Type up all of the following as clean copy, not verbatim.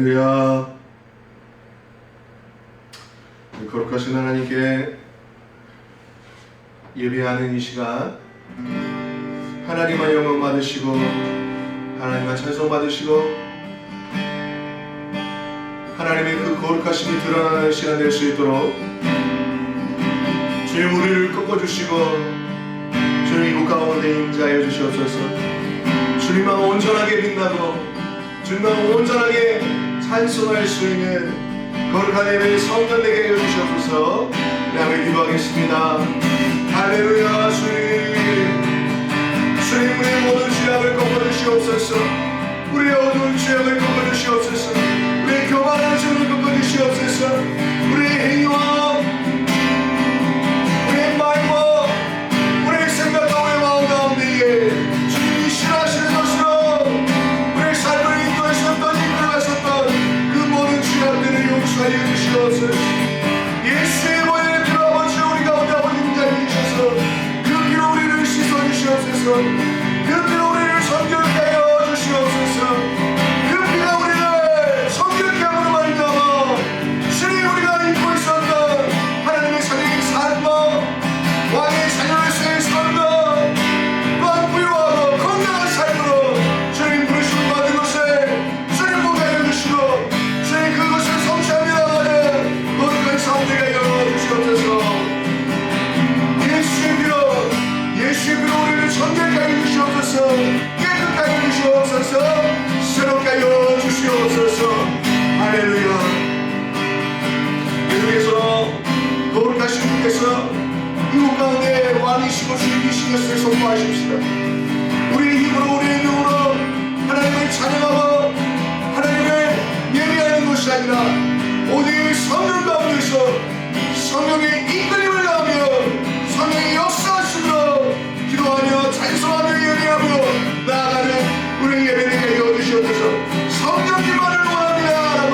할렐루야. 거룩하신 하나님께 예배하는 이 시간, 하나님만 영광 받으시고 하나님만 찬송 받으시고 하나님의 그 거룩하심이 드러나는 시간 될 수 있도록 주님 우리를 꺾어주시고 주님 이곳 가운데 임재하여 주시옵소서. 주님만 온전하게 빛나고 주님만 온전하게 찬송할 수 있는 거룩한 예배의 성전되게 해주시옵소서. 하나님 기도하겠습니다. 할렐루야. 주님 우리의 모든 죄악을 꺾어주시옵소서. 우리의 어두운 죄악을 꺾어주시옵소서. 우리의 교만한 죄를 꺾어주시옵소서. 우리의 행위와 우리의 말과 우리의 생각과 우리의 마음 가운데에 주님이 싫어하시는 것으로 우리의 삶을 인도하셨던 이끌어가셨던 그 모든 죄악들을 용서하여 주시옵소서. 예수의 보혈의 피로 아버지 우리 가운데 아버지 임재하여 주셔서 그 피로 우리를 씻어주시옵소서. 그 피로 우리를 정결케 하여 주시옵소서. 그 피가 우리를 정결케 함으로 말미암아 주님 우리가 입고 있었던 하나님의 자녀의 삶과 왕의 자녀로서의 삶과 또한 부유하고 건강한 삶으로 주님 부르심을 받은 것을 주님 보게 하여 주시고 주님 그것을 성취하며 나가는 거룩한 삶 되게 하여 주시옵소서. 예수의 피로 우리를 정결케 하여 주시옵소서. 깨끗하게 하여 주시옵소서. 새롭게 하여 주시옵소서. 할렐루야. 계속해서 거룩하신 분께서 이곳 가운데 왕이시고 주님이신 것을 선포하십시다. 우리의 힘으로 우리의 능으로 하나님을 찬양하고 하나님을 예배하는 것이 아니라 오직 성령 가운데서 성령의 이끌림을 나오며 성령의 역사하심으로 기도하며 찬송하며 예배하며 나아가는 우리의 예배를 하여 주시옵소서. 성령님만을 원합니다 라고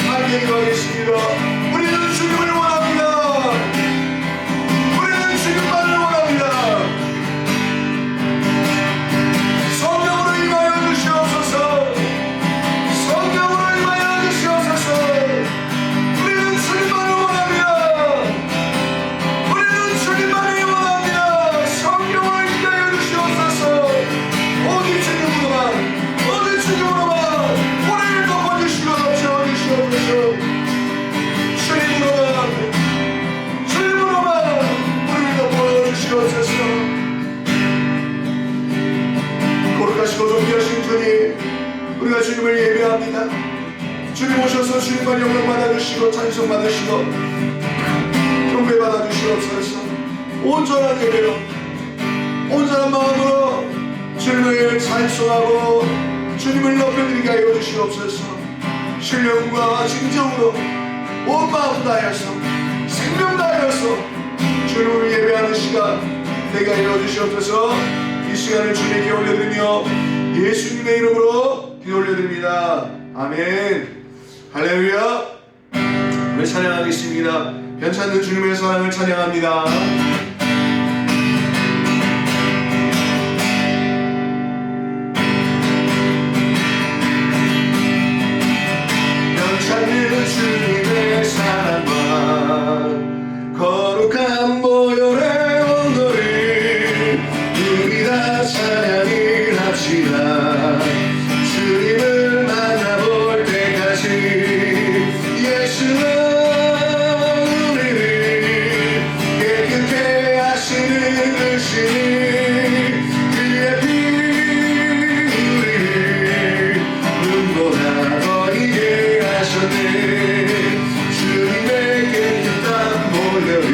함께 기도하겠습니다. 우리는 주님을 원합니다. 우리는 주님만을 원합니다. 성령으로 임하여 주시옵소서. 성령으로 임하여 주시옵소서. 우리는 주님만을 원합니다. 우리는 주님만을 원합니다. 성령을 임하여 주시옵소서. 오직 주님으로만 오직 주님으로만 우리를 덮어주시고 덮쳐주시옵소서. 주님으로만 우리를 덮어주시옵소서. 거룩하시고 존귀하신 주님 우리가 주님을 예배합니다. 주님 오셔서 주님만 영광 받아주시고 찬송 받으시고 경배 받아주시옵소서. 온전한 예배로 온전한 마음으로 주님을 찬송하고 주님을 높여드리게 하여 주시옵소서. 신령과 진정으로 온 마음 다하여서 생명 다하여서 주님을 예배하는 시간 되게 하여 주시옵소서. 이 시간을 주님께 올려드리며 예수님의 이름으로 기도 올려드립니다. 아멘. 할렐루야. 우리 찬양하겠습니다. 괜찮은 주님의 사랑을 찬양합니다. 괜찮은 주님의 사랑과 거룩한 보혈의 온도를 우리 다 찬양을 합시다. 주님을 만나볼 때까지 예수는 우리를 깨끗게 하시는 그신 그의 피 우리를 눈보다 더 이게 하셨네. 주님의 깨끗한 보혈을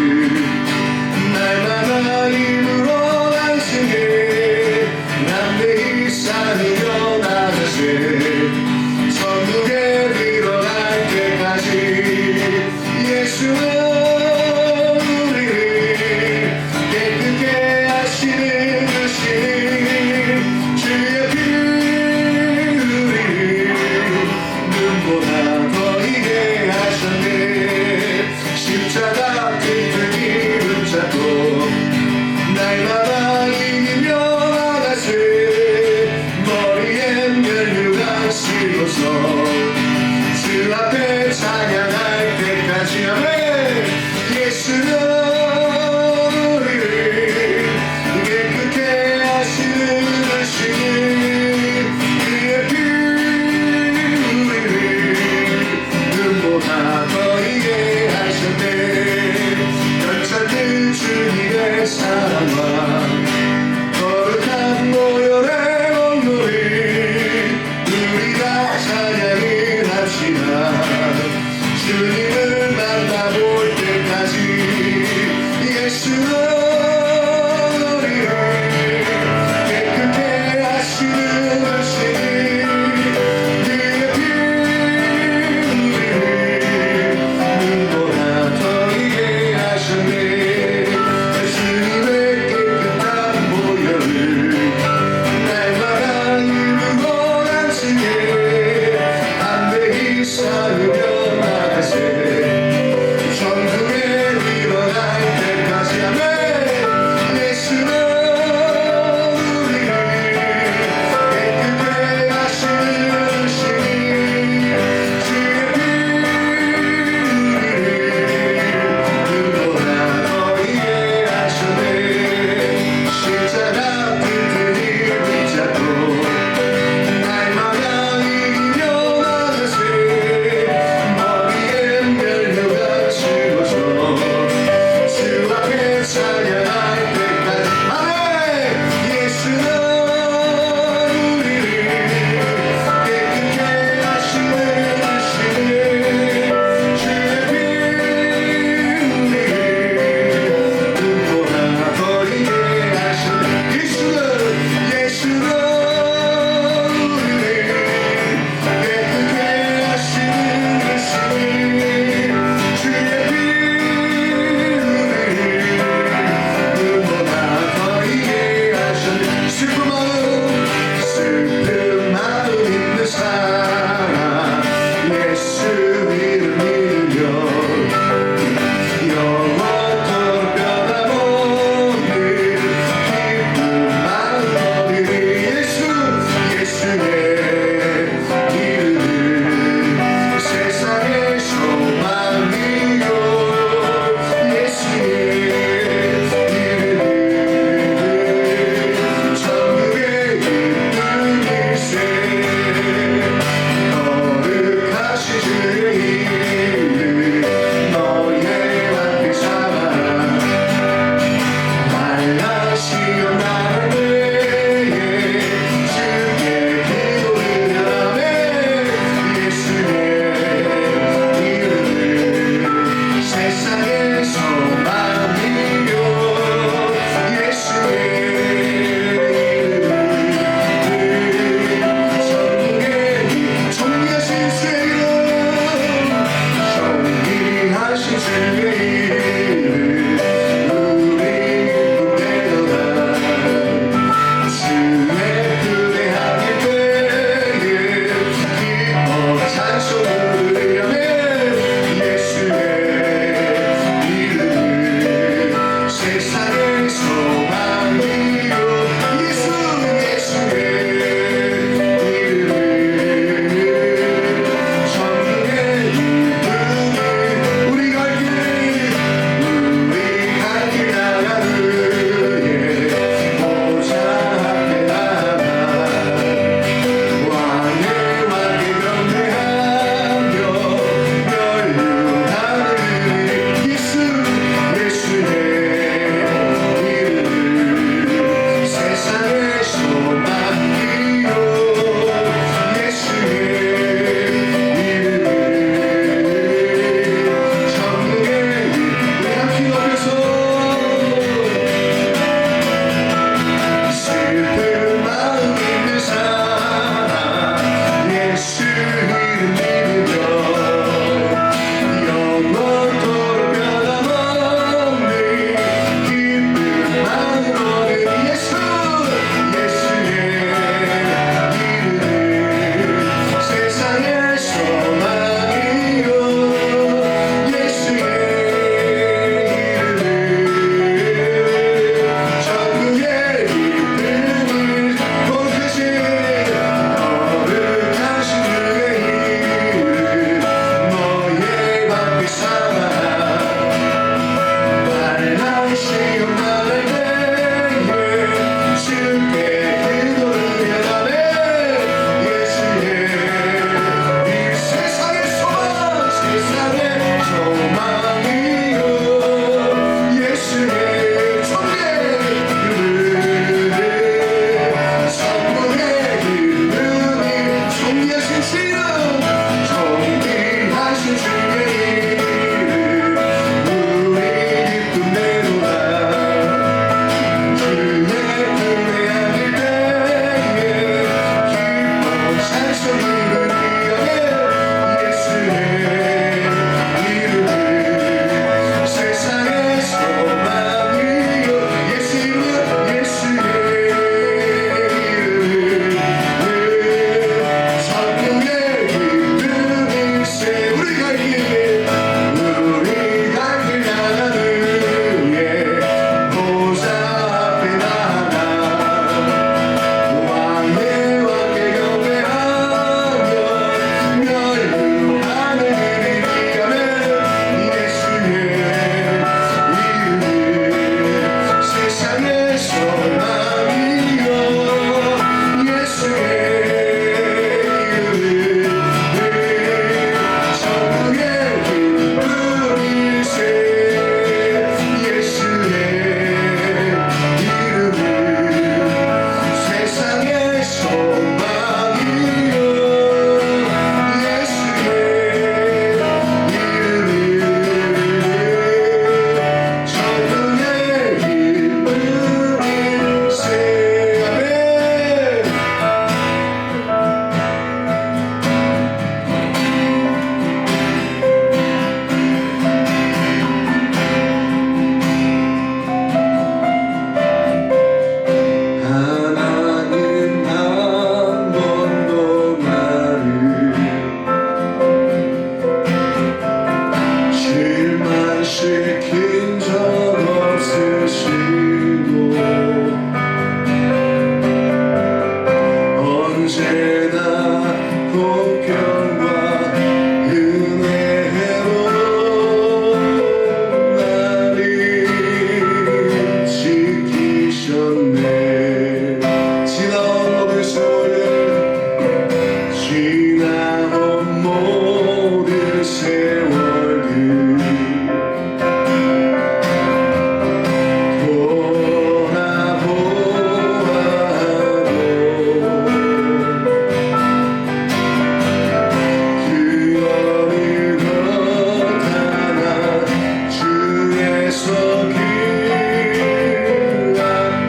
날마다 입으로 안승해 남대히 쌓으며 나가세. 천국에 들어갈 때까지 예수는 우리를 깨끗게 하시는 그 신 주의 피 우리를 눈보다 더 이게 하셨네. 십자가 튼튼히 붙잡고 날마다 이기며 나가세. 머리엔 면류관 씌워서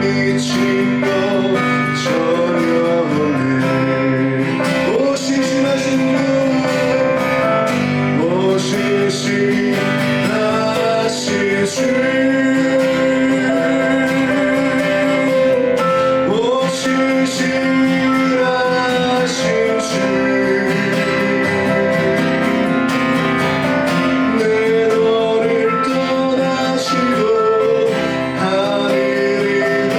미친 것 전혀 없네. 오 신실하신 분, 오 신실하신 주, 오 신실하신 주, 내 너를 떠나시고 하늘이라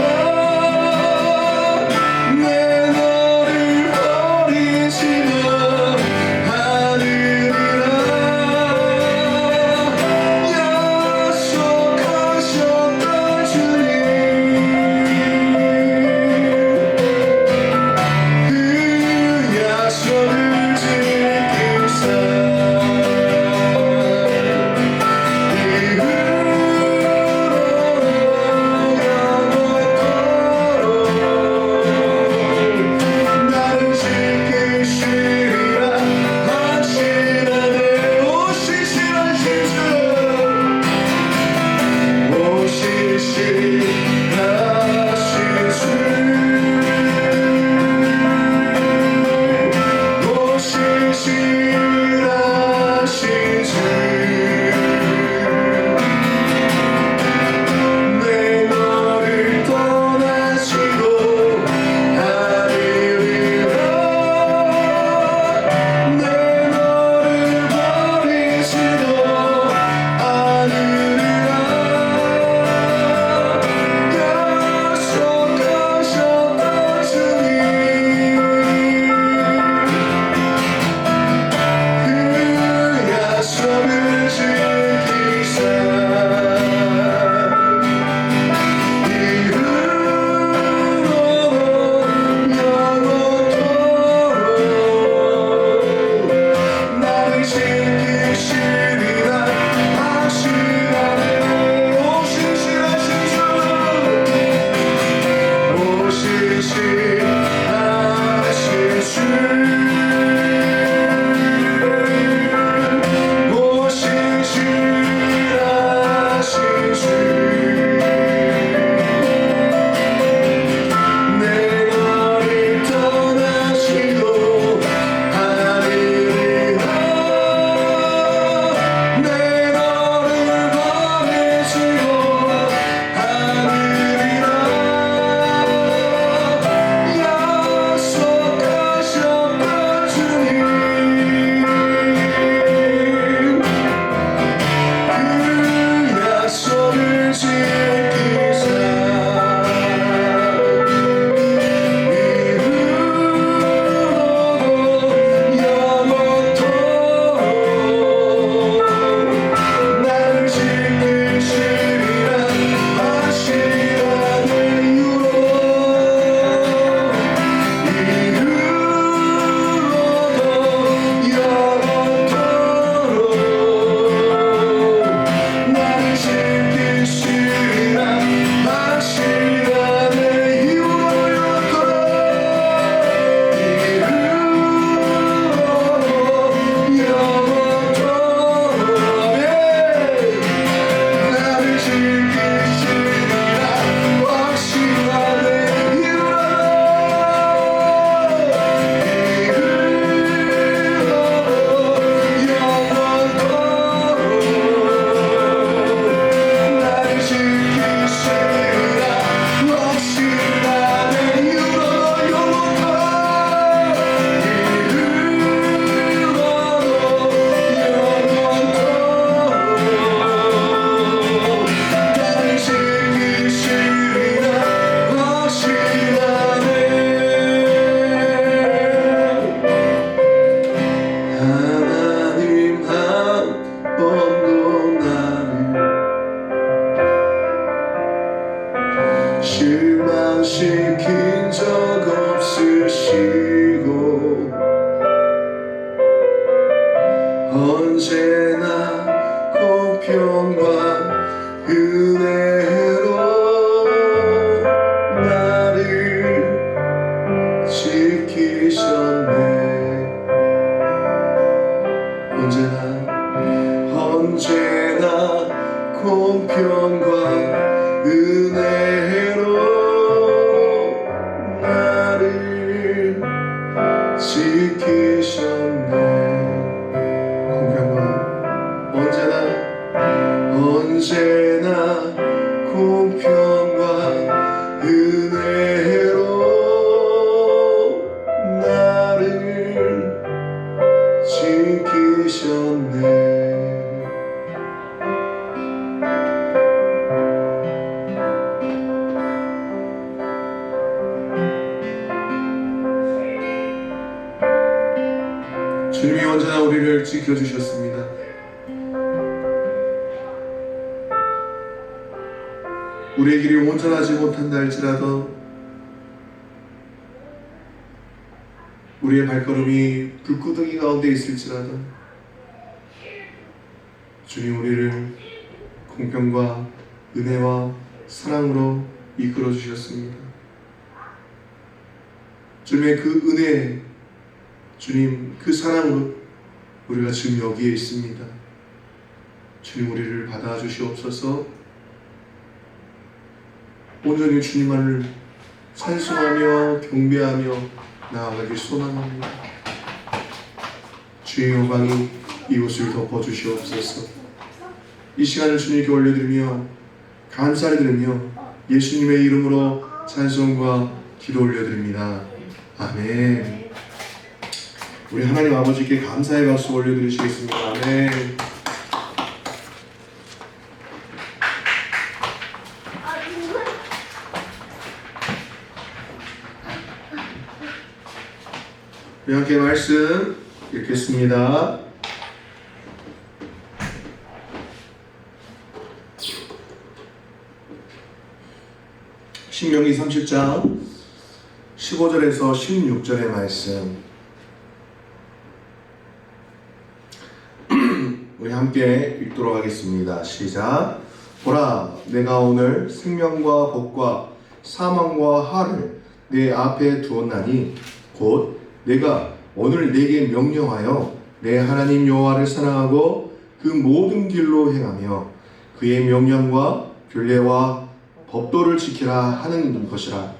은혜로 나를 지키셨네. 주님이 언제나 우리를 지켜주셨습니다. 우리의 길이 온전하지 못한다 할지라도 우리의 발걸음이 불구덩이 가운데 있을지라도 주님 우리를 공평과 은혜와 사랑으로 이끌어 주셨습니다. 주님의 그 은혜, 주님 그 사랑으로 우리가 지금 여기에 있습니다. 주님 우리를 받아주시옵소서. 온전히 주님만을 찬송하며 경배하며 나아가길 소망합니다. 주의 영광이 이곳을 덮어주시옵소서. 이 시간을 주님께 올려드리며 감사를 드리며 예수님의 이름으로 찬송과 기도 올려드립니다. 아멘. 우리 하나님 아버지께 감사의 박수 올려드리시겠습니다. 아멘. 우리 함께 말씀 읽겠습니다. 신명기 30장 15절에서 16절의 말씀 우리 함께 읽도록 하겠습니다. 시작. 보라, 내가 오늘 생명과 복과 사망과 화를 내 앞에 두었나니 곧 내가 오늘 내게 명령하여 내 하나님 여호와를 사랑하고 그 모든 길로 행하며 그의 명령과 규례와 법도를 지키라 하는 것이라.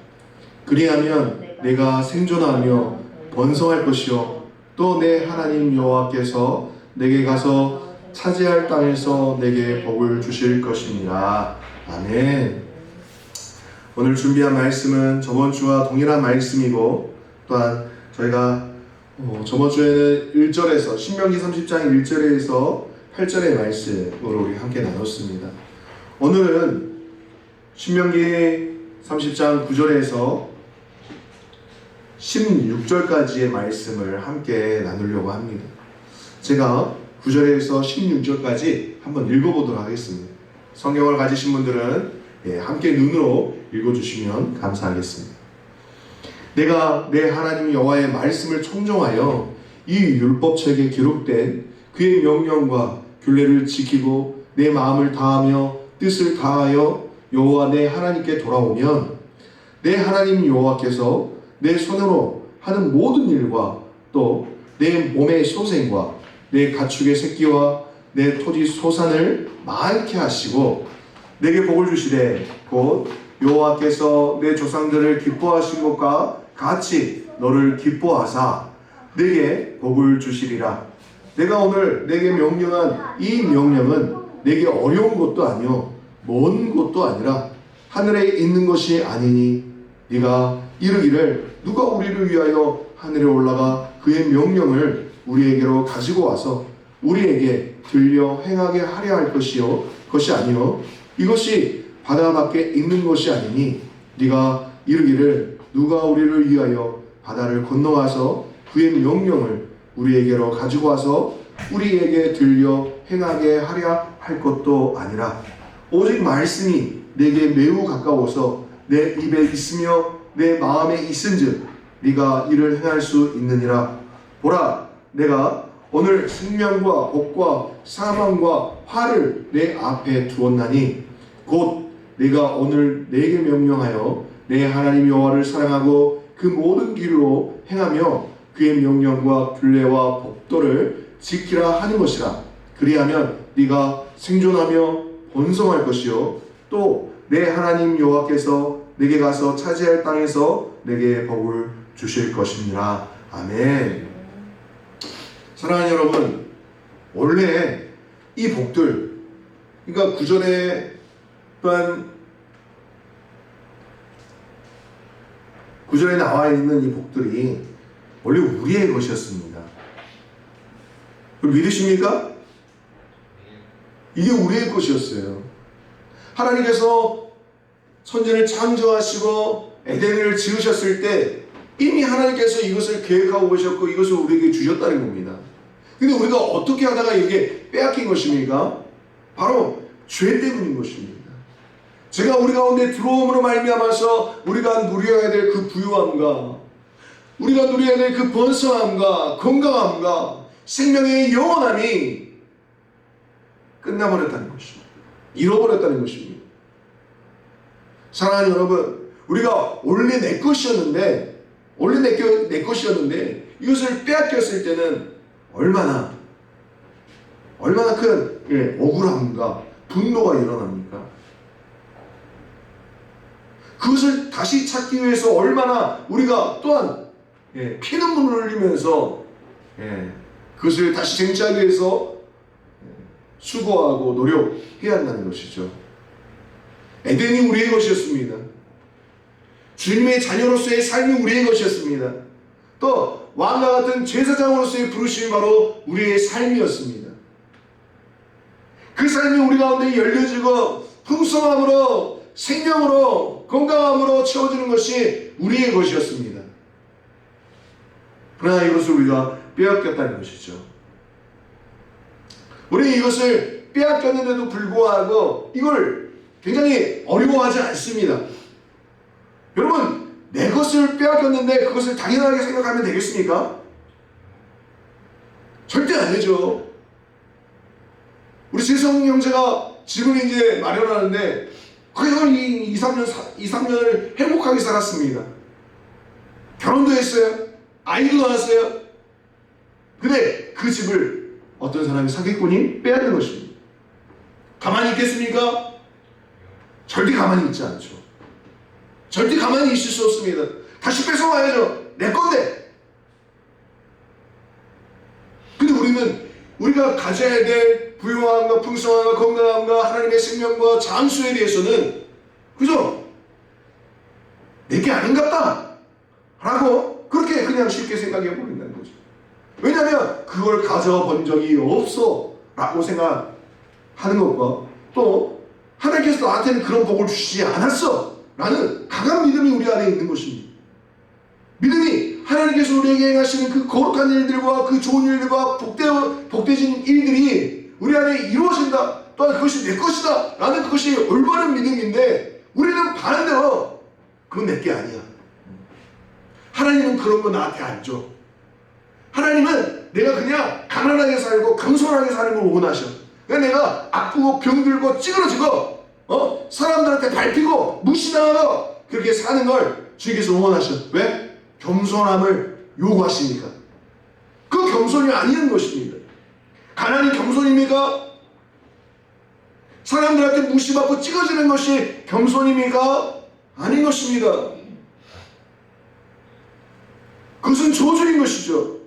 그리하면 내가 생존하며 번성할 것이요 또 내 하나님 여호와께서 내게 가서 차지할 땅에서 내게 복을 주실 것이니라. 아멘. 오늘 준비한 말씀은 저번 주와 동일한 말씀이고 또한 저희가 저번 주에는 1절에서 신명기 30장 1절에서 8절의 말씀으로 우리 함께 나눴습니다. 오늘은 신명기 30장 9절에서 16절까지의 말씀을 함께 나누려고 합니다. 제가 9절에서 16절까지 한번 읽어보도록 하겠습니다. 성경을 가지신 분들은 함께 눈으로 읽어주시면 감사하겠습니다. 내가 내 하나님 여호와의 말씀을 청종하여 이 율법책에 기록된 그의 명령과 규례를 지키고 내 마음을 다하며 뜻을 다하여 여호와 내 하나님께 돌아오면 내 하나님 여호와께서 내 손으로 하는 모든 일과 또 내 몸의 소생과 내 가축의 새끼와 내 토지 소산을 많게 하시고 내게 복을 주시되 곧 여호와께서 내 조상들을 기뻐하신 것과 같이 너를 기뻐하사 내게 복을 주시리라. 내가 오늘 내게 명령한 이 명령은 내게 어려운 것도 아니요 먼 것도 아니라 하늘에 있는 것이 아니니 네가 이르기를 누가 우리를 위하여 하늘에 올라가 그의 명령을 우리에게로 가지고 와서 우리에게 들려 행하게 하려 할 것이 아니요 이것이 바다 밖에 있는 것이 아니니 네가 이르기를 누가 우리를 위하여 바다를 건너와서 그의 명령을 우리에게로 가지고 와서 우리에게 들려 행하게 하려 할 것도 아니라 오직 말씀이 내게 매우 가까워서 내 입에 있으며 내 마음에 있은즉 네가 이를 행할 수 있느니라. 보라, 내가 오늘 생명과 복과 사망과 화를 내 앞에 두었나니 곧 네가 오늘 내게 명령하여 내 하나님 여호와를 사랑하고 그 모든 길로 행하며 그의 명령과 규례와 법도를 지키라 하는 것이라. 그리하면 네가 생존하며 번성할 것이요 또 내 하나님 여호와께서 내게 가서 차지할 땅에서 내게 복을 주실 것입니다. 아멘. 사랑하는 여러분, 원래 이 복들, 그러니까 구절에 또한 구절에 나와 있는 이 복들이 원래 우리의 것이었습니다. 믿으십니까? 이게 우리의 것이었어요. 하나님께서 천지를 창조하시고 에덴을 지으셨을 때 이미 하나님께서 이것을 계획하고 계셨고 이것을 우리에게 주셨다는 겁니다. 근데 우리가 어떻게 하다가 이게 빼앗긴 것입니까? 바로 죄 때문인 것입니다. 제가 우리 가운데 들어옴으로 말미암아서 우리가 누려야 될 그 부유함과 우리가 누려야 될 그 번성함과 건강함과 생명의 영원함이 끝나버렸다는 것입니다. 잃어버렸다는 것입니다. 사랑하는 여러분, 우리가 원래 내 것이었는데 이것을 빼앗겼을 때는 얼마나 큰 억울함과 분노가 일어납니까? 그것을 다시 찾기 위해서 얼마나 우리가 또한 피눈물을 흘리면서 그것을 다시 쟁취하기 위해서 수고하고 노력해야 한다는 것이죠. 에덴이 우리의 것이었습니다. 주님의 자녀로서의 삶이 우리의 것이었습니다. 또 왕과 같은 제사장으로서의 부르심이 바로 우리의 삶이었습니다. 그 삶이 우리 가운데 열려지고 풍성함으로 생명으로 건강함으로 채워지는 것이 우리의 것이었습니다. 그러나 이것을 우리가 빼앗겼다는 것이죠. 우리는 이것을 빼앗겼는데도 불구하고 이걸 굉장히 어려워하지 않습니다. 여러분, 내 것을 빼앗겼는데 그것을 당연하게 생각하면 되겠습니까? 절대 아니죠. 우리 재성 형제가 집을 이제 마련하는데 그냥 2, 3년을 행복하게 살았습니다. 결혼도 했어요. 아이도 낳았어요. 근데 그 집을 어떤 사람이 사기꾼이 빼앗는 것입니다. 가만히 있겠습니까? 절대 가만히 있지 않죠. 절대 가만히 있을 수 없습니다. 다시 뺏어와야죠. 내 건데. 근데 우리가 가져야 될 부유함과 풍성함과 건강함과 하나님의 생명과 장수에 대해서는 그죠? 내게 아닌갑다 라고 그렇게 그냥 쉽게 생각해 버린다는 거죠. 왜냐하면 그걸 가져본 적이 없어 라고 생각하는 것과 또 하나님께서 나한테는 그런 복을 주시지 않았어 라는 강한 믿음이 우리 안에 있는 것입니다. 믿음이 하나님께서 우리에게 행하시는 그 거룩한 일들과 그 좋은 일들과 복되진 일들이 우리 안에 이루어진다. 또한 그것이 내 것이다 라는 그것이 올바른 믿음인데 우리는 반대로 그건 내게 아니야. 하나님은 그런 거 나한테 안 줘. 하나님은 내가 그냥 가난하게 살고 겸손하게 사는 걸 원하셔. 내가 아프고 병들고 찌그러지고 사람들한테 밟히고 무시당하고 그렇게 사는 걸 주님께서 원하셔. 왜? 겸손함을 요구하시니까. 그 겸손이 아닌 것입니다. 가난이 겸손입니까? 사람들한테 무시받고 찌그러지는 것이 겸손입니까? 아닌 것입니다. 그것은 저주인 것이죠.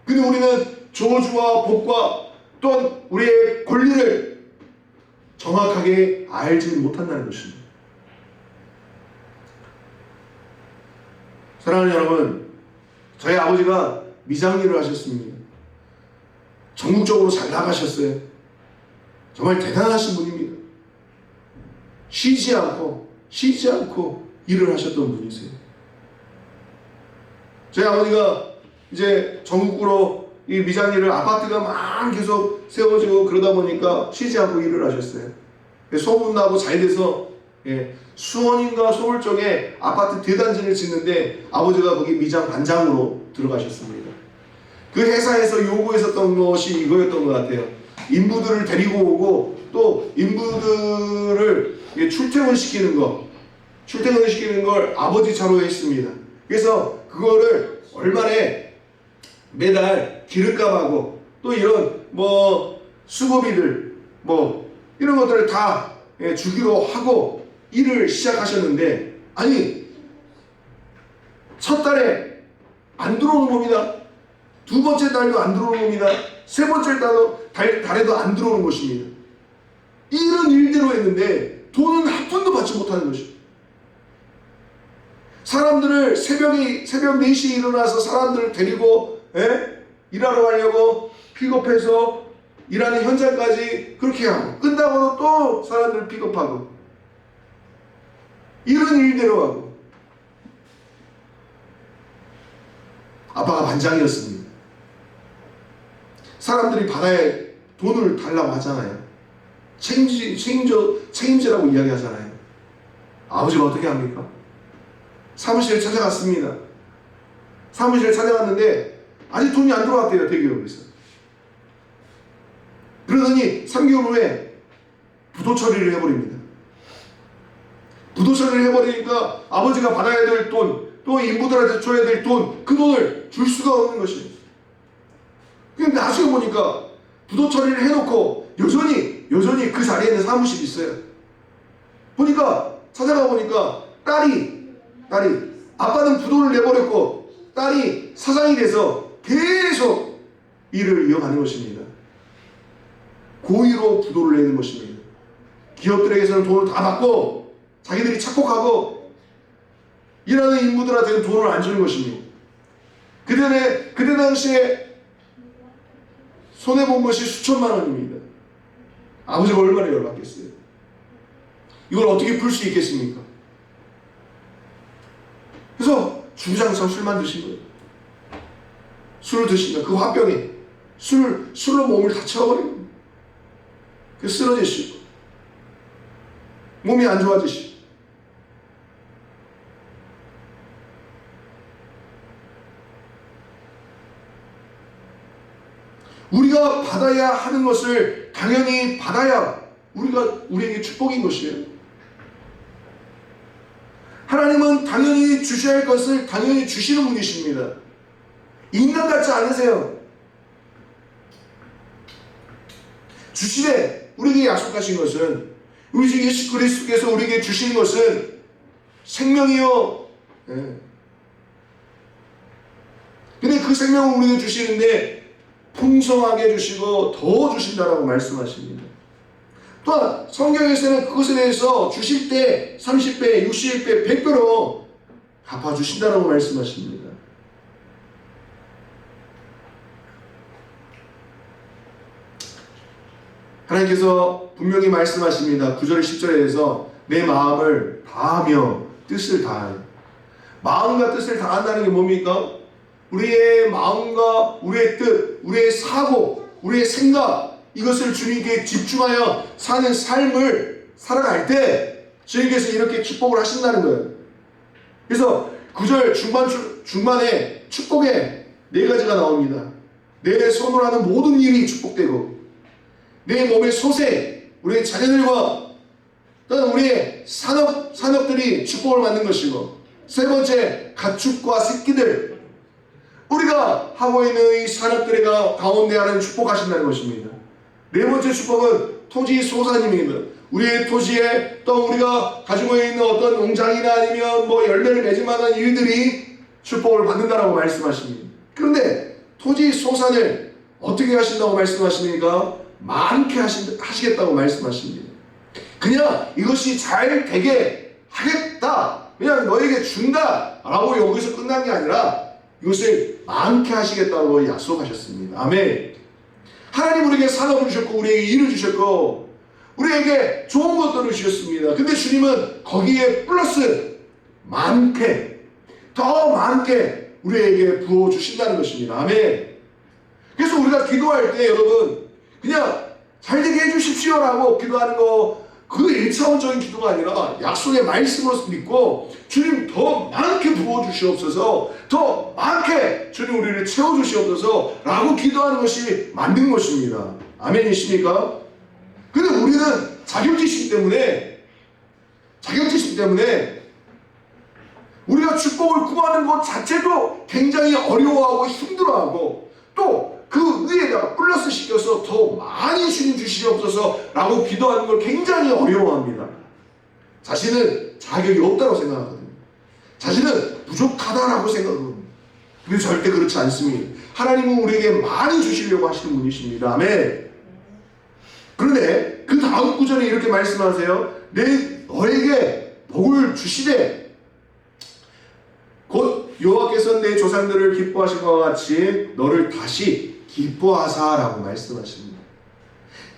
근데 우리는 저주와 복과 또한 우리의 권리를 정확하게 알지 못한다는 것입니다. 사랑하는 여러분, 저희 아버지가 미장일을 하셨습니다. 전국적으로 잘 나가셨어요. 정말 대단하신 분입니다. 쉬지 않고 일을 하셨던 분이세요. 저희 아버지가 이제 전국구로 이 미장일을 아파트가 막 계속 세워지고 그러다 보니까 쉬지 않고 일을 하셨어요. 소문나고 잘 돼서 수원인가 서울 쪽에 아파트 대단지를 짓는데 아버지가 거기 미장 반장으로 들어가셨습니다. 그 회사에서 요구했었던 것이 이거였던 것 같아요. 인부들을 데리고 오고 또 인부들을 출퇴근시키는 걸 아버지 차로 했습니다. 그래서 그거를 얼마에 매달 기름값하고 또 이런 수고비들 이런 것들을 다 주기로 하고 일을 시작하셨는데 아니 첫 달에 안 들어오는 겁니다. 두 번째 달도 안 들어오는 겁니다. 세 번째 달에도 안 들어오는 것입니다. 이런 일대로 했는데 돈은 한 푼도 받지 못하는 것입니다. 사람들을 새벽 4시에 일어나서 사람들을 데리고 일하러 가려고 픽업해서 일하는 현장까지 그렇게 하고, 끝나고도 또 사람들을 픽업하고, 이런 일대로 하고. 아빠가 반장이었습니다. 사람들이 바다에 돈을 달라고 하잖아요. 책임지라고 이야기하잖아요. 아버지가 어떻게 합니까? 사무실에 찾아갔습니다. 사무실에 찾아갔는데 아직 돈이 안 들어왔대요. 대기업에서. 그러더니 3개월 후에 부도 처리를 해버립니다. 부도 처리를 해버리니까 아버지가 받아야 될 돈, 또 인부들한테 줘야 될 돈, 그 돈을 줄 수가 없는 것이에요. 근데 나중에 보니까 부도 처리를 해놓고 여전히 그 자리에 있는 사무실이 있어요. 보니까, 찾아가 보니까 딸이 아빠는 부도를 내버렸고 딸이 사장이 돼서 계속 일을 이어가는 것입니다. 고의로 부도를 내는 것입니다. 기업들에게서는 돈을 다 받고 자기들이 착복하고 일하는 인부들한테는 돈을 안 주는 것입니다. 그때 당시에 손해본 것이 수천만 원입니다. 아버지가 얼마나 열받겠어요. 이걸 어떻게 풀 수 있겠습니까? 그래서 주구장창 술만 드신 거예요. 술을 드시면 그 화병에 술로 몸을 다 채워버립니다. 그래서 쓰러지시고 몸이 안 좋아지시고. 우리가 받아야 하는 것을 당연히 받아야 우리에게 축복인 것이에요. 하나님은 당연히 주셔야 할 것을 당연히 주시는 분이십니다. 인간 같지 않으세요. 주시되 우리에게 약속하신 것은, 우리 주 예수 그리스도께서 우리에게 주시는 것은 생명이요. 근데 그 생명을 우리에게 주시는데 풍성하게 주시고 더 주신다라고 말씀하십니다. 또한 성경에서는 그것에 대해서 주실 때 30배, 60배, 100배로 갚아주신다라고 말씀하십니다. 하나님께서 분명히 말씀하십니다. 9절 10절에서 내 마음을 다하며 뜻을 다하여. 마음과 뜻을 다한다는 게 뭡니까? 우리의 마음과 우리의 뜻, 우리의 사고, 우리의 생각, 이것을 주님께 집중하여 사는 삶을 살아갈 때 주님께서 이렇게 축복을 하신다는 거예요. 그래서 9절 중반에 축복에 4가지가 나옵니다. 내 손으로 하는 모든 일이 축복되고, 내 몸의 소생, 우리의 자녀들과 또는 우리의 산업들이 축복을 받는 것이고, 3번째 가축과 새끼들, 우리가 하고 있는 이 산업들의 가운데 하나님 축복하신다는 것입니다. 4번째 축복은 토지 소산입니다. 우리의 토지에 또 우리가 가지고 있는 어떤 농장이나 아니면 열매를 맺을 만한 일들이 축복을 받는다라고 말씀하십니다. 그런데 토지 소산을 어떻게 하신다고 말씀하십니까? 많게 하시겠다고 말씀하십니다. 그냥 이것이 잘 되게 하겠다, 그냥 너에게 준다 라고 여기서 끝난 게 아니라 이것을 많게 하시겠다고 약속하셨습니다. 아멘. 하나님 우리에게 산업을 주셨고 우리에게 일을 주셨고 우리에게 좋은 것들을 주셨습니다. 근데 주님은 거기에 플러스 많게, 더 많게 우리에게 부어주신다는 것입니다. 아멘. 그래서 우리가 기도할 때 여러분 그냥 잘되게 해주십시오 라고 기도하는 거, 그 1차원적인 기도가 아니라 약속의 말씀으로 믿고 주님 더 많게 부어주시옵소서, 더 많게 주님 우리를 채워주시옵소서 라고 기도하는 것이 맞는 것입니다. 아멘이십니까? 근데 우리는 자격지심 때문에 우리가 축복을 구하는 것 자체도 굉장히 어려워하고 힘들어하고, 또 그 위에다가 플러스 시켜서 더 많이 주님 주시옵소서 라고 기도하는 걸 굉장히 어려워합니다. 자신은 자격이 없다고 생각하거든요. 자신은 부족하다라고 생각합니다. 근데 절대 그렇지 않습니다. 하나님은 우리에게 많이 주시려고 하시는 분이십니다. 아멘. 그런데 그 다음 구절에 이렇게 말씀하세요. 너에게 복을 주시되 여호와께서 내 조상들을 기뻐하신 것과 같이 너를 다시 기뻐하사라고 말씀하십니다.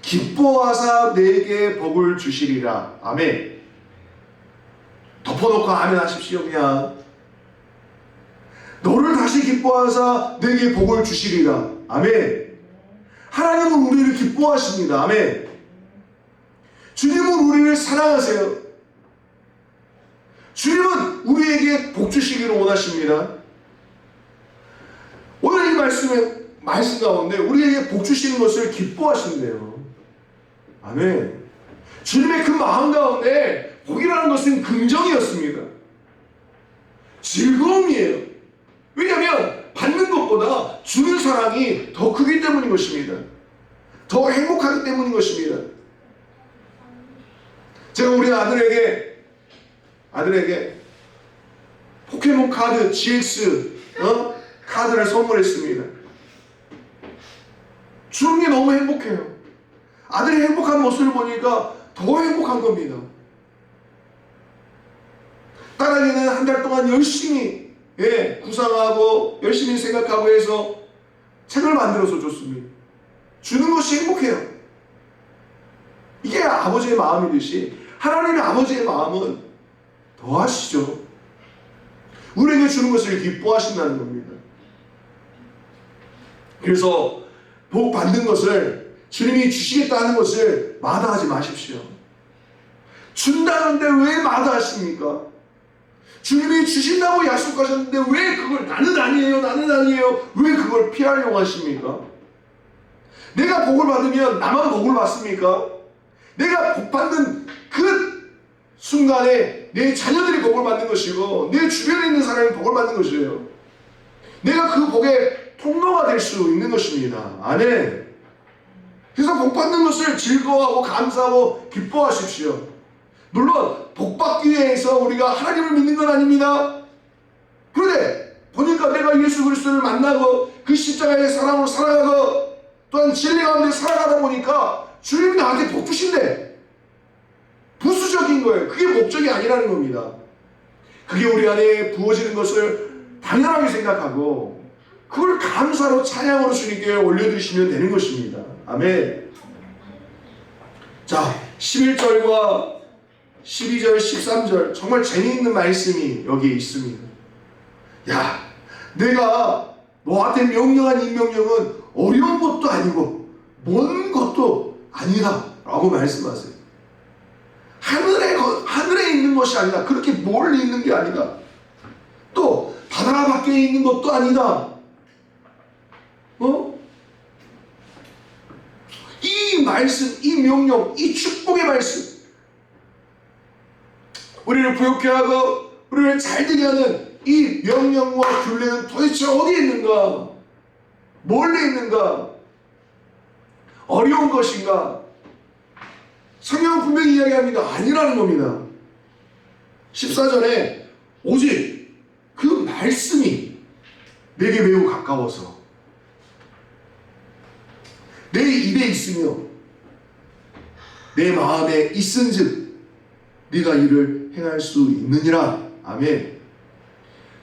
기뻐하사 내게 복을 주시리라. 아멘. 덮어놓고 아멘 하십시오. 그냥 너를 다시 기뻐하사 내게 복을 주시리라. 아멘. 하나님은 우리를 기뻐하십니다. 아멘. 주님은 우리를 사랑하세요. 주님은 우리에게 복 주시기를 원하십니다. 오늘 이 말씀 가운데 우리에게 복 주시는 것을 기뻐하신대요. 아멘. 주님의 그 마음 가운데 복이라는 것은 긍정이었습니다. 즐거움이에요. 왜냐하면 받는 것보다 주는 사랑이 더 크기 때문인 것입니다. 더 행복하기 때문인 것입니다. 제가 우리 아들에게 포켓몬 카드 GX 카드를 선물했습니다. 주는 게 너무 행복해요. 아들이 행복한 모습을 보니까 더 행복한 겁니다. 딸에게는 한 달 동안 열심히 구상하고 열심히 생각하고 해서 책을 만들어서 줬습니다. 주는 것이 행복해요. 이게 아버지의 마음이듯이 하나님의 아버지의 마음은 더하시죠. 우리에게 주는 것을 기뻐하신다는 겁니다. 그래서 복 받는 것을 주님이 주시겠다는 것을 마다하지 마십시오. 준다는데 왜 마다하십니까? 주님이 주신다고 약속하셨는데 왜 그걸 나는 아니에요 왜 그걸 피하려고 하십니까? 내가 복을 받으면 나만 복을 받습니까? 내가 복 받는 그 순간에 내 자녀들이 복을 받는 것이고 내 주변에 있는 사람이 복을 받는 것이에요. 내가 그 복의 통로가 될 수 있는 것입니다. 아멘. 그래서 복 받는 것을 즐거워하고 감사하고 기뻐하십시오. 물론 복 받기 위해서 우리가 하나님을 믿는 건 아닙니다. 그런데 보니까 내가 예수 그리스도를 만나고 그 십자가의 사랑으로 살아가고 또한 진리 가운데 살아가다 보니까 주님이 나한테 복 주신대. 부수적인 거예요. 그게 목적이 아니라는 겁니다. 그게 우리 안에 부어지는 것을 당연하게 생각하고 그걸 감사로 찬양으로 주님께 올려드리시면 되는 것입니다. 아멘. 자, 11절과 12절, 13절 정말 재미있는 말씀이 여기에 있습니다. 야, 내가 너한테 명령한 이 명령은 어려운 것도 아니고 먼 것도 아니다 라고 말씀하세요. 하늘에 있는 것이 아니다. 그렇게 멀리 있는 게 아니다. 또 바다 밖에 있는 것도 아니다. 이 말씀, 이 명령, 이 축복의 말씀 우리를 부욕케 하고 우리를 잘되게 하는 이 명령과 균례는 도대체 어디에 있는가? 멀리 있는가? 어려운 것인가? 성경은 분명히 이야기합니다. 아니라는 겁니다. 14절에 오직 그 말씀이 내게 매우 가까워서 내 입에 있으며 내 마음에 있은즉 네가 이를 행할 수 있느니라. 아멘.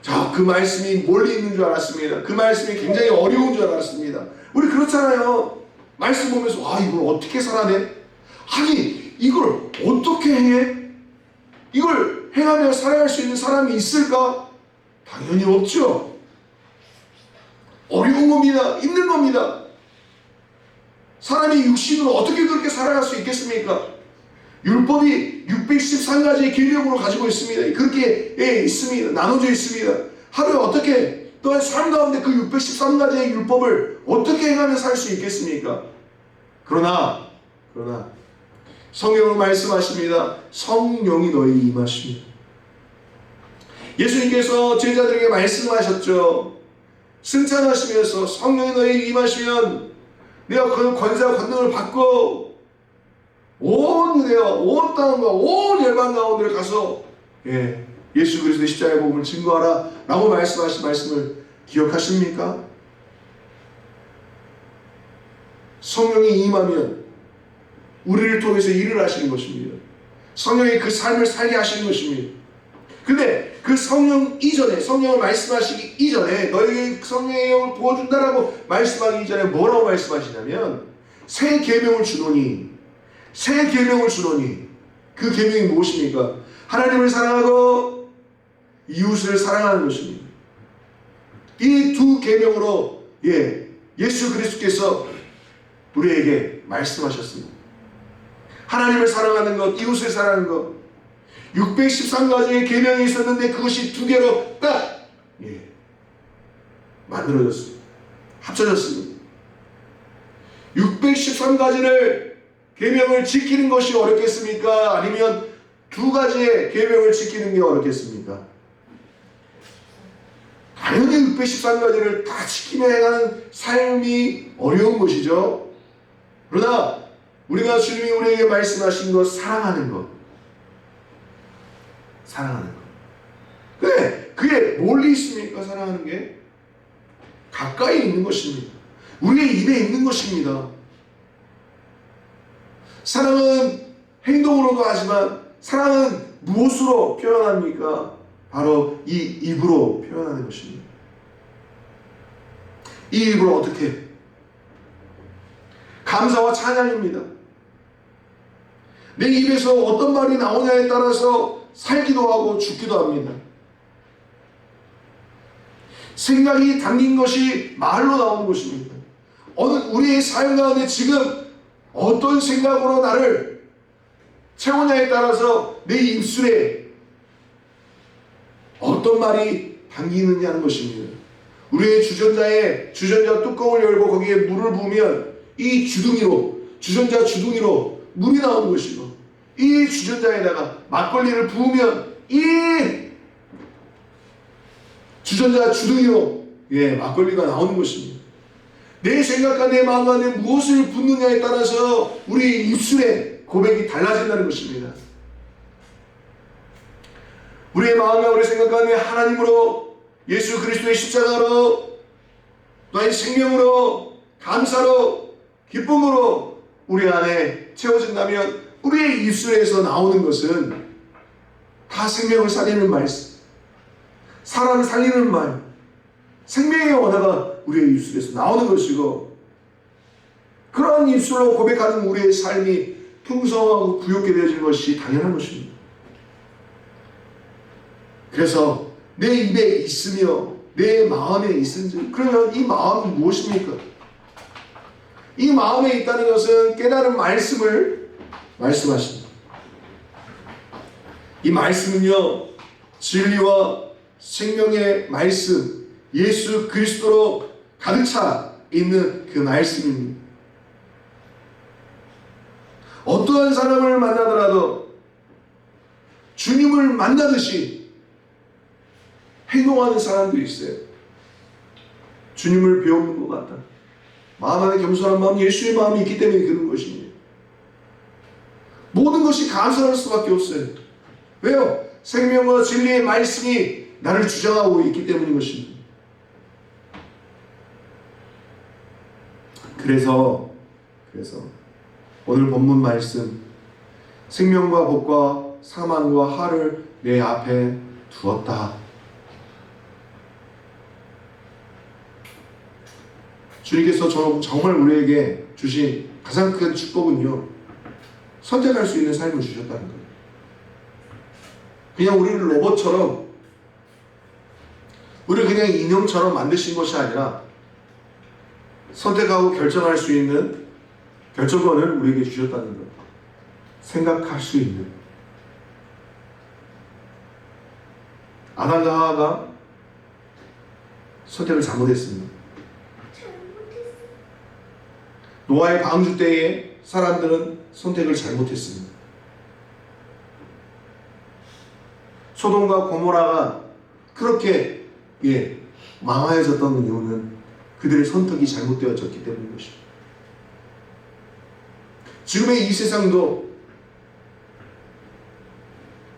자, 그 말씀이 멀리 있는 줄 알았습니다. 그 말씀이 굉장히 어려운 줄 알았습니다. 우리 그렇잖아요. 말씀 보면서 이걸 어떻게 살아내? 아니 이걸 어떻게 해? 이걸 행하며 살아갈 수 있는 사람이 있을까? 당연히 없죠. 어려운 겁니다. 힘든 겁니다. 사람이 육신으로 어떻게 그렇게 살아갈 수 있겠습니까? 율법이 613가지의 계명으로 가지고 있습니다. 그렇게 있습니다. 나눠져 있습니다. 하루에 어떻게 또한 삶 가운데 그 613가지의 율법을 어떻게 행하며 살 수 있겠습니까? 그러나 성경으로 말씀하십니다. 성령이 너희에 임하십니다. 예수님께서 제자들에게 말씀하셨죠. 승천하시면서 성령이 너희에 임하시면 내가 그 권세와 권능을 받고 온 유대와 온 땅과 온 열방 가운데를 가서 예수 그리스도의 십자가의 복음을 증거하라 라고 말씀하신 말씀을 기억하십니까? 성령이 임하면 우리를 통해서 일을 하시는 것입니다. 성령이 그 삶을 살게 하시는 것입니다. 근데 그 성령 이전에, 성령을 말씀하시기 이전에, 너에게 성령의 영을 부어준다라고 말씀하기 이전에 뭐라고 말씀하시냐면 새 계명을 주노니, 새 계명을 주노니, 그 계명이 무엇입니까? 하나님을 사랑하고 이웃을 사랑하는 것입니다. 이 두 계명으로 예수 그리스도께서 우리에게 말씀하셨습니다. 하나님을 사랑하는 것, 이웃을 사랑하는 것, 613가지의 계명이 있었는데 그것이 두 개로 딱 만들어졌습니다. 합쳐졌습니다. 613가지를 계명을 지키는 것이 어렵겠습니까? 아니면 두 가지의 계명을 지키는 게 어렵겠습니까? 당연히 613가지를 다 지키며 행하는 삶이 어려운 것이죠. 그러나 우리가 주님이 우리에게 말씀하신 것, 사랑하는 것, 사랑하는 것. 근데 그게 멀리 있습니까? 사랑하는 게 가까이 있는 것입니다. 우리의 입에 있는 것입니다. 사랑은 행동으로도 하지만 사랑은 무엇으로 표현합니까? 바로 이 입으로 표현하는 것입니다. 이 입으로 어떻게? 감사와 찬양입니다. 내 입에서 어떤 말이 나오냐에 따라서 살기도 하고 죽기도 합니다. 생각이 담긴 것이 말로 나오는 것입니다. 우리의 삶 가운데 지금 어떤 생각으로 나를 채우냐에 따라서 내 입술에 어떤 말이 담기느냐 하는 것입니다. 우리의 주전자 뚜껑을 열고 거기에 물을 부으면 이 주전자 주둥이로 물이 나오는 것이고, 이 주전자에다가 막걸리를 부으면 이 주전자 주둥이로 막걸리가 나오는 것입니다. 내 생각과 내 마음 안에 무엇을 붓느냐에 따라서 우리 입술의 고백이 달라진다는 것입니다. 우리의 마음과 우리의 생각 안에 하나님으로, 예수 그리스도의 십자가로, 너의 생명으로, 감사로, 기쁨으로 우리 안에 채워진다면 우리의 입술에서 나오는 것은 다 생명을 살리는 말씀, 사람을 살리는 말, 생명의 언어가 우리의 입술에서 나오는 것이고, 그런 입술로 고백하는 우리의 삶이 풍성하고 부욕게 되어지는 것이 당연한 것입니다. 그래서 내 입에 있으며 내 마음에 있은지, 그러면 이 마음은 무엇입니까? 이 마음에 있다는 것은 깨달은 말씀을 말씀하십니다. 이 말씀은요, 진리와 생명의 말씀, 예수 그리스도로 가득 차 있는 그 말씀입니다. 어떠한 사람을 만나더라도 주님을 만나듯이 행동하는 사람들이 있어요. 주님을 배우는 것 같다. 마음 안에 겸손한 마음, 예수의 마음이 있기 때문에 그런 것입니다. 모든 것이 감사할 수밖에 없어요. 왜요? 생명과 진리의 말씀이 나를 주장하고 있기 때문인 것입니다. 그래서 오늘 본문 말씀, 생명과 복과 사망과 화를 내 앞에 두었다. 주님께서 정말 우리에게 주신 가장 큰 축복은요, 선택할 수 있는 삶을 주셨다는 거예요. 그냥 우리를 로봇처럼, 우리를 그냥 인형처럼 만드신 것이 아니라 선택하고 결정할 수 있는 결정권을 우리에게 주셨다는 거예요. 생각할 수 있는. 아담과 하와가 선택을 잘못했습니다. 노아의 방주 때에 사람들은 선택을 잘못했습니다. 소돔과 고모라가 그렇게 망하여졌던 이유는 그들의 선택이 잘못되어졌기 때문인 것입니다. 지금의 이 세상도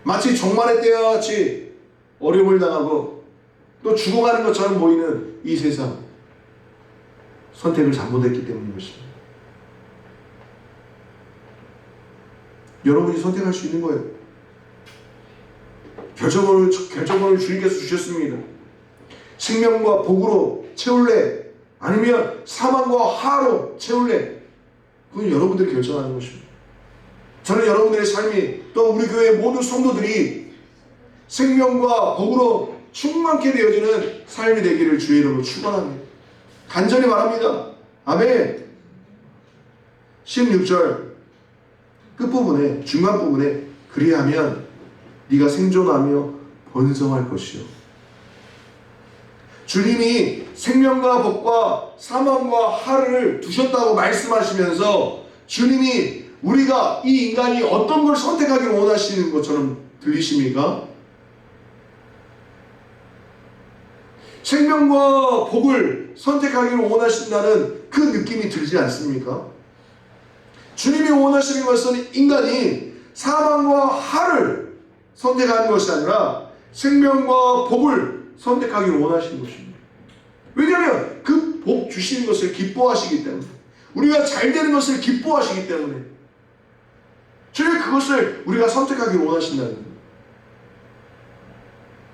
마치 종말의 때와 같이 어려움을 당하고 또 죽어가는 것처럼 보이는 이 세상, 선택을 잘못했기 때문인 것입니다. 여러분이 선택할 수 있는 거예요. 결정권을 주님께서 주셨습니다. 생명과 복으로 채울래? 아니면 사망과 하로 채울래? 그건 여러분들이 결정하는 것입니다. 저는 여러분들의 삶이, 또 우리 교회 모든 성도들이 생명과 복으로 충만케 되어지는 삶이 되기를 주의 이름으로 축원합니다. 간절히 바랍니다. 아멘. 16절 끝부분에, 중간 부분에, 그리하면 네가 생존하며 번성할 것이요. 주님이 생명과 복과 사망과 하를 두셨다고 말씀하시면서 주님이 우리가, 이 인간이 어떤 걸 선택하기를 원하시는 것처럼 들리십니까? 생명과 복을 선택하기를 원하신다는 그 느낌이 들지 않습니까? 주님이 원하시는 것은 인간이 사망과 하를 선택하는 것이 아니라 생명과 복을 선택하기를 원하시는 것입니다. 왜냐하면 그 복 주시는 것을 기뻐하시기 때문에, 우리가 잘 되는 것을 기뻐하시기 때문에 주님 그것을 우리가 선택하기를 원하신다는 거예요.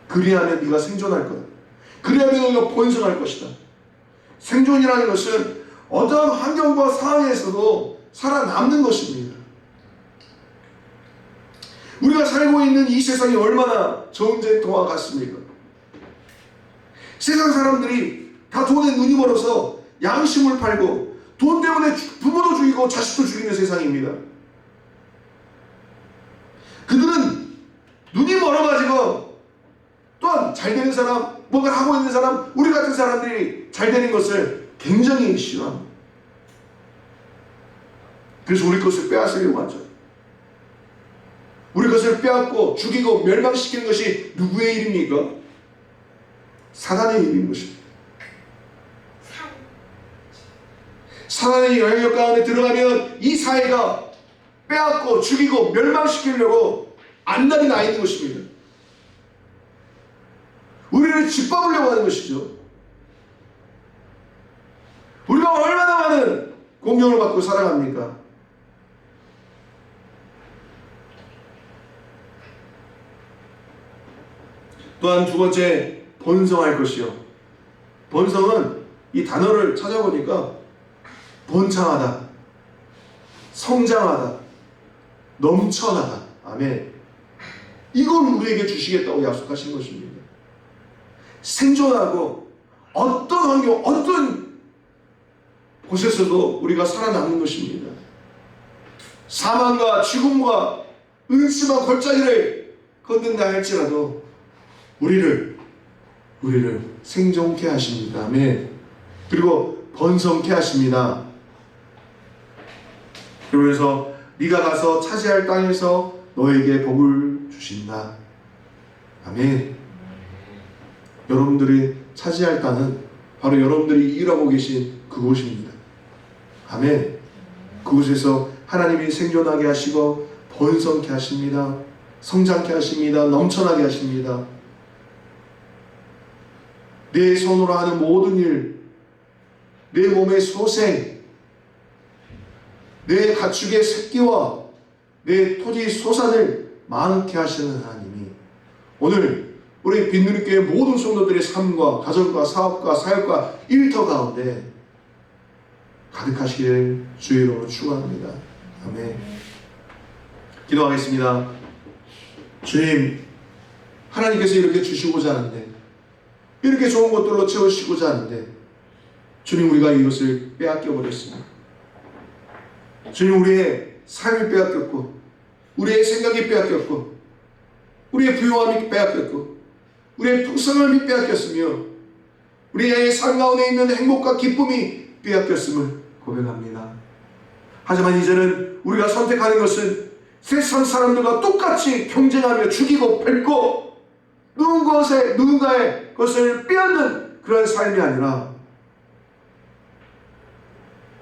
그리하면 네가 생존할 거다. 그리하면 너희가 번성할 것이다. 생존이라는 것은 어떠한 환경과 상황에서도 살아남는 것입니다. 우리가 살고 있는 이 세상이 얼마나 전쟁터와 같습니까? 세상 사람들이 다 돈에 눈이 멀어서 양심을 팔고 돈 때문에 부모도 죽이고 자식도 죽이는 세상입니다. 그들은 눈이 멀어가지고, 또한 잘 되는 사람, 뭔가 하고 있는 사람, 우리 같은 사람들이 잘 되는 것을 굉장히 싫어합니다. 그래서 우리 것을 빼앗으려고 하죠. 우리 것을 빼앗고 죽이고 멸망시키는 것이 누구의 일입니까? 사단의 일인 것입니다. 사단의 영향력 가운데 들어가면 이 사회가 빼앗고 죽이고 멸망시키려고 안달이 나 있는 것입니다. 우리를 짓밟으려고 하는 것이죠. 우리가 얼마나 많은 공격을 받고 살아갑니까? 또한 두 번째, 번성할 것이요. 번성은 이 단어를 찾아보니까 번창하다, 성장하다, 넘쳐나다. 아멘. 이걸 우리에게 주시겠다고 약속하신 것입니다. 생존하고 어떤 환경, 어떤 곳에서도 우리가 살아남는 것입니다. 사망과 죽음과 은심한 골짜기를 걷는다 할지라도 우리를 생존케 하십니다. 아멘. 그리고 번성케 하십니다. 그러면서 네가 가서 차지할 땅에서 너에게 복을 주신다. 아멘. 여러분들이 차지할 땅은 바로 여러분들이 일하고 계신 그곳입니다. 아멘. 그곳에서 하나님이 생존하게 하시고 번성케 하십니다. 성장케 하십니다. 넘쳐나게 하십니다. 내 손으로 하는 모든 일, 내 몸의 소생, 내 가축의 새끼와 내 토지 소산을 많게 하시는 하나님이 오늘 우리 빈누리교회 모든 성도들의 삶과 가정과 사업과 사역과 일터 가운데 가득하시기를 주의 이름으로 축원합니다. 아멘. 기도하겠습니다. 주님, 하나님께서 이렇게 주시고자 하는데, 이렇게 좋은 것들로 채우시고자 하는데 주님, 우리가 이것을 빼앗겨 버렸습니다. 주님, 우리의 삶이 빼앗겼고, 우리의 생각이 빼앗겼고, 우리의 부요함이 빼앗겼고, 우리의 풍성함이 빼앗겼으며, 우리의 삶 가운데 있는 행복과 기쁨이 빼앗겼음을 고백합니다. 하지만 이제는 우리가 선택하는 것은 세상 사람들과 똑같이 경쟁하며 죽이고 밟고 누군가의 것을 빼앗는 그런 삶이 아니라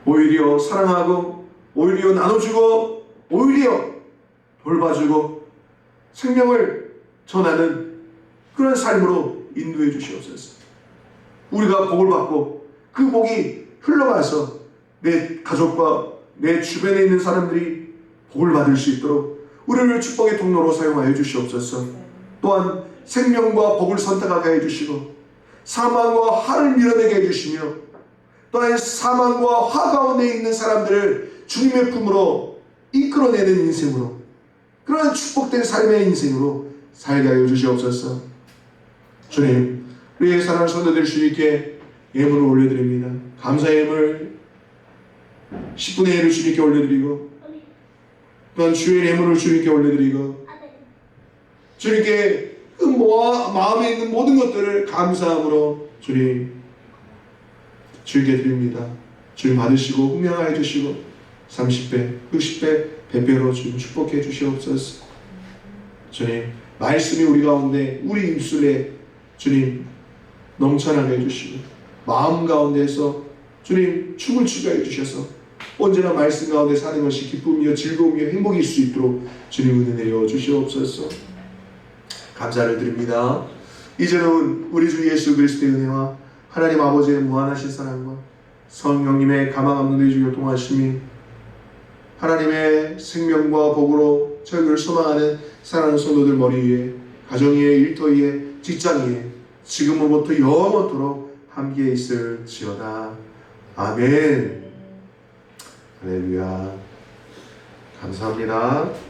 오히려 사랑하고, 오히려 나눠주고, 오히려 돌봐주고 생명을 전하는 그런 삶으로 인도해 주시옵소서. 우리가 복을 받고 그 복이 흘러가서 내 가족과 내 주변에 있는 사람들이 복을 받을 수 있도록 우리를 축복의 통로로 사용하여 주시옵소서. 또한 생명과 복을 선택하게 해주시고 사망과 화를 밀어내게 해주시며 또한 사망과 화 가운데 있는 사람들을 주님의 품으로 이끌어내는 인생으로, 그런 축복된 삶의 인생으로 살게 하여 주시옵소서. 주님, 우리의 사랑하는 성도들 주님께 예물을 올려드립니다. 감사의 예물 10분의 1을 주님께 올려드리고 또한 주의 예물을 주님께 올려드리고 주님께 그 마음에 있는 모든 것들을 감사함으로 주님 주님께 드립니다. 주님 받으시고 흥량하여 주시고 30배, 60배, 100배로 주님 축복해 주시옵소서. 주님 말씀이 우리 가운데 우리 입술에 주님 넘쳐나게 해주시고 마음 가운데서 주님 춤을 추게 해주셔서 언제나 말씀 가운데 사는 것이 기쁨이요 즐거움이요 행복일 수 있도록 주님 은혜 내려 주시옵소서. 감사를 드립니다. 이제는 우리 주 예수 그리스도의 은혜와 하나님 아버지의 무한하신 사랑과 성령님의 가망 없는 의주 교통하심이 하나님의 생명과 복으로 저희를 소망하는 사랑하는 성도들 머리 위에, 가정 위에, 일터 위에, 직장 위에 지금으로부터 영원토록 함께 있을지어다. 아멘. 할렐루야. 감사합니다.